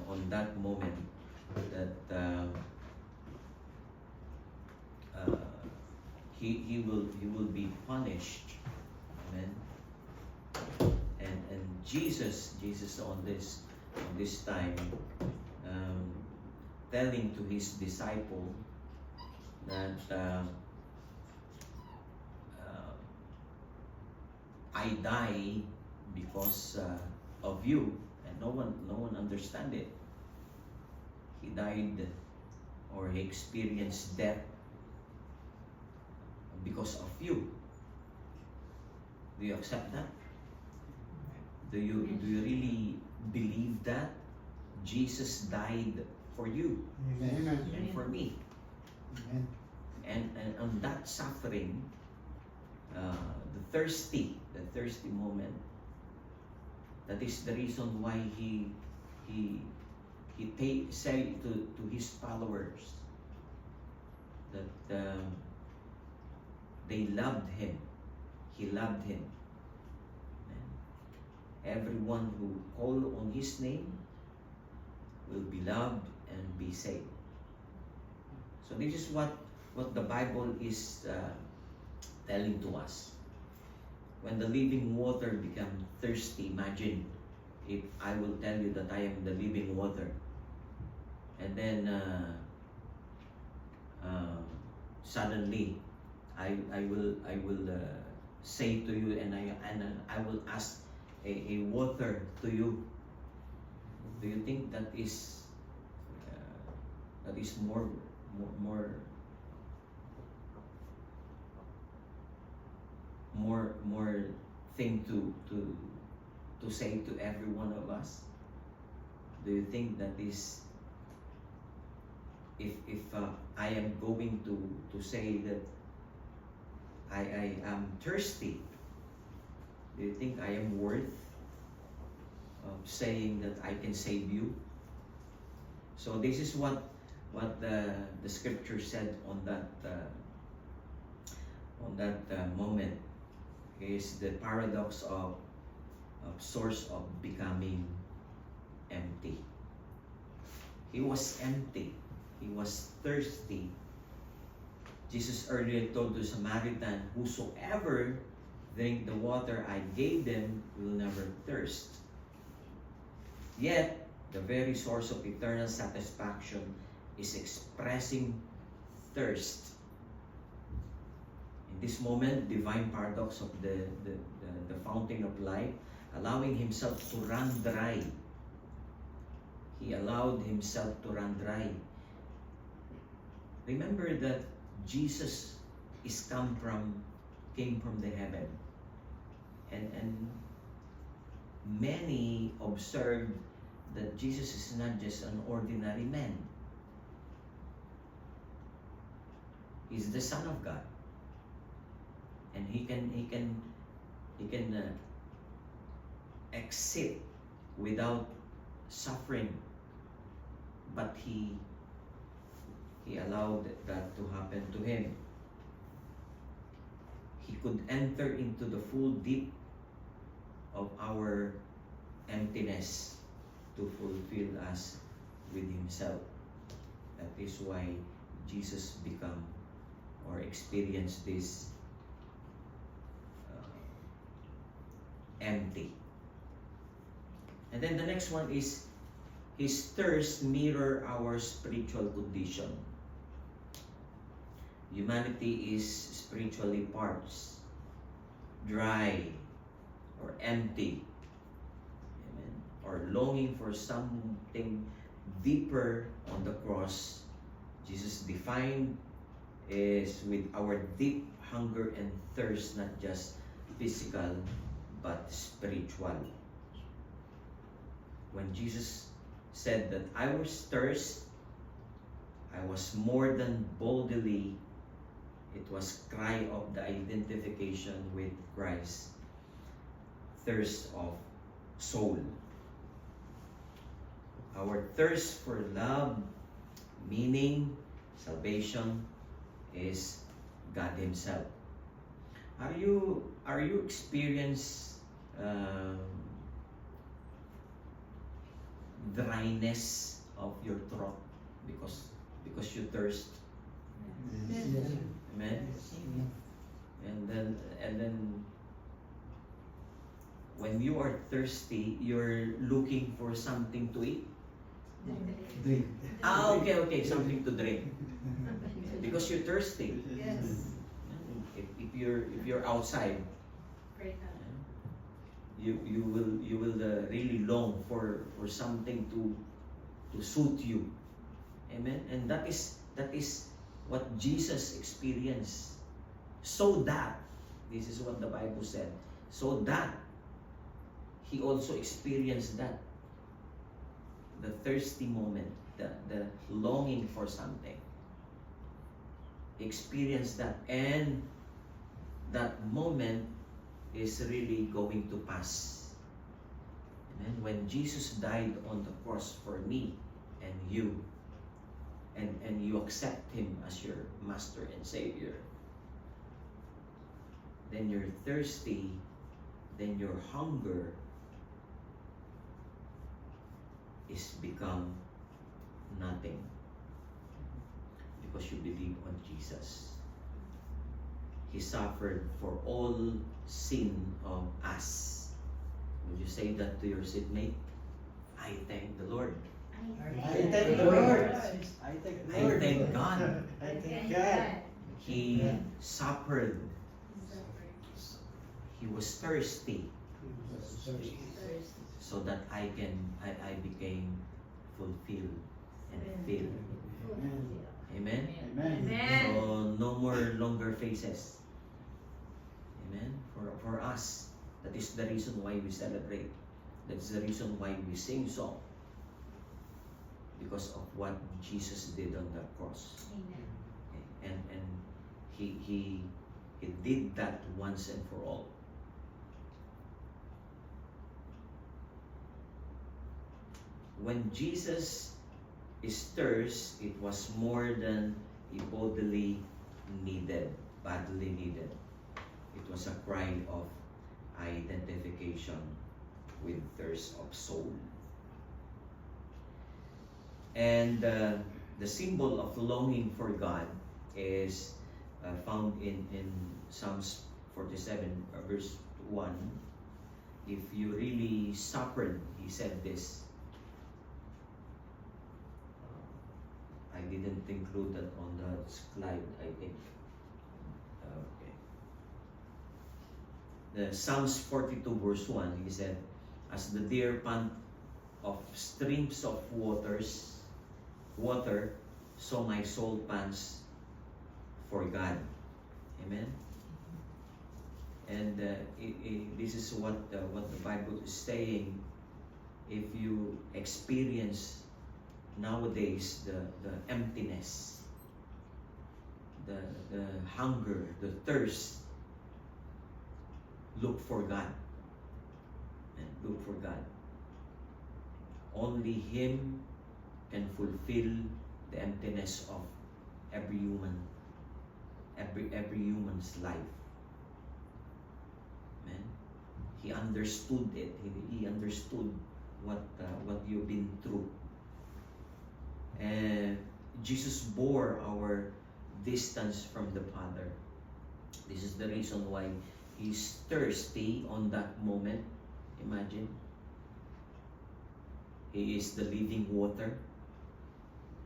on that moment that he will be punished. Amen. And Jesus on this time, telling to his disciple that I die because of you, and no one understand it. He died, or he experienced death because of you. Do you accept that? Do you really believe that Jesus died for you? Amen. And for me? Amen. And on that suffering, the thirsty moment, that is the reason why he say to his followers that they loved him. He loved him. And everyone who call on his name will be loved and be saved. So this is what the Bible is telling to us. When the living water become thirsty, imagine if I will tell you that I am the living water, and then suddenly I will say to you, and I will ask a water to you. Do you think that is more thing to say to every one of us? Do you think that is, if I am going to say that I am thirsty, do you think I am worth of saying that I can save you? So this is what the scripture said on that moment. Is the paradox of source of becoming empty. He was empty. He was thirsty. Jesus earlier told the Samaritan, "Whosoever drink the water I gave them will never thirst." Yet, the very source of eternal satisfaction is expressing thirst. In this moment, divine paradox of the fountain of life, allowing himself to run dry. He allowed himself to run dry. Remember that Jesus came from the heaven, and many observed that Jesus is not just an ordinary man. He's the Son of God, and he can exist without suffering, but he allowed that to happen to him. He could enter into the full deep of our emptiness to fulfill us with himself. That is why Jesus become or experienced this empty. And then the next one is his thirst mirror our spiritual condition. Humanity is spiritually parched, dry, or empty, amen, or longing for something deeper on the cross. Jesus defined is with our deep hunger and thirst, not just physical but spiritual. When Jesus said that I was thirst, I was more than boldly, it was cry of the identification with Christ, thirst of soul. Our thirst for love, meaning, salvation is God Himself. Are you experience dryness of your throat because you thirst. Yes. Amen. And then when you are thirsty, you're looking for something to eat. Drink. Okay, something to drink because you're thirsty. Yes. If you're outside, you will really long for something to suit you. Amen. And that is what Jesus experienced. So that, this is what the Bible said, so that he also experienced that, the thirsty moment, the longing for something. He experienced that, and that moment is really going to pass. Amen. When Jesus died on the cross for me and you, and you accept him as your master and savior, then you're thirsty, then your hunger is become nothing because you believe on Jesus. He suffered for all sin of us. Would you say that to your seatmate? I thank the Lord. I thank the Lord. I thank the Lord. I thank God. I thank God. He suffered. He was thirsty so that I became fulfilled and filled. Amen. Amen. So no more longer faces. Amen. For us, that is the reason why we celebrate. That's the reason why we sing song. Because of what Jesus did on the cross. And he did that once and for all. When Jesus stirs, it was more than he bodily badly needed. It was a cry of identification with thirst of soul. And the symbol of longing for God is found in Psalms 47 verse 1. If you really suffered, he said this. I didn't include that on the slide, I think. Okay. The Psalms 42 verse 1, he said, as the deer pant of streams of water, so my soul pants for God. Amen. And this is what the Bible is saying. If you experience nowadays the emptiness, the hunger, the thirst, look for God. And look for God. Only him can fulfill the emptiness of every human's life. Amen. He understood it. He understood what you've been through. And Jesus bore our distance from the Father. This is the reason why he's thirsty on that moment. Imagine. He is the living water.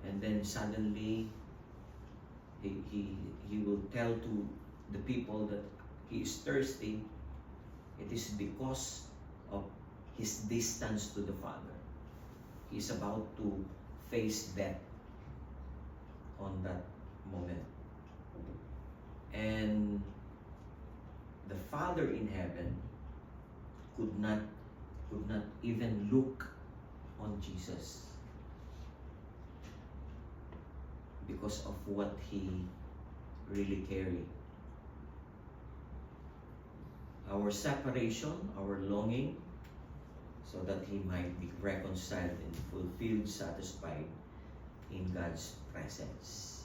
And then suddenly he will tell to the people that he is thirsty. It is because of his distance to the Father. He's about to face death on that moment. And the Father in heaven could not even look on Jesus because of what he really carried. Our separation, our longing, so that he might be reconciled and fulfilled, satisfied in God's presence.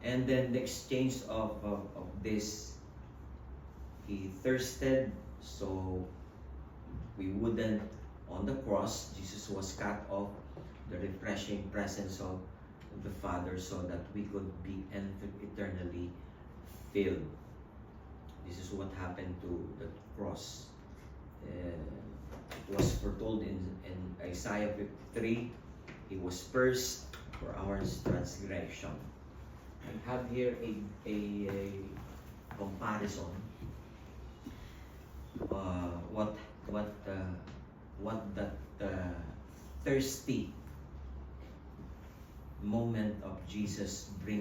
And then the exchange of this, he thirsted, so We wouldn't, on the cross, Jesus was cut off the refreshing presence of the Father so that we could be eternally filled. This is what happened to the cross. It was foretold in Isaiah 53. He was pierced for our transgression. I have here a comparison. What that thirsty moment of Jesus brings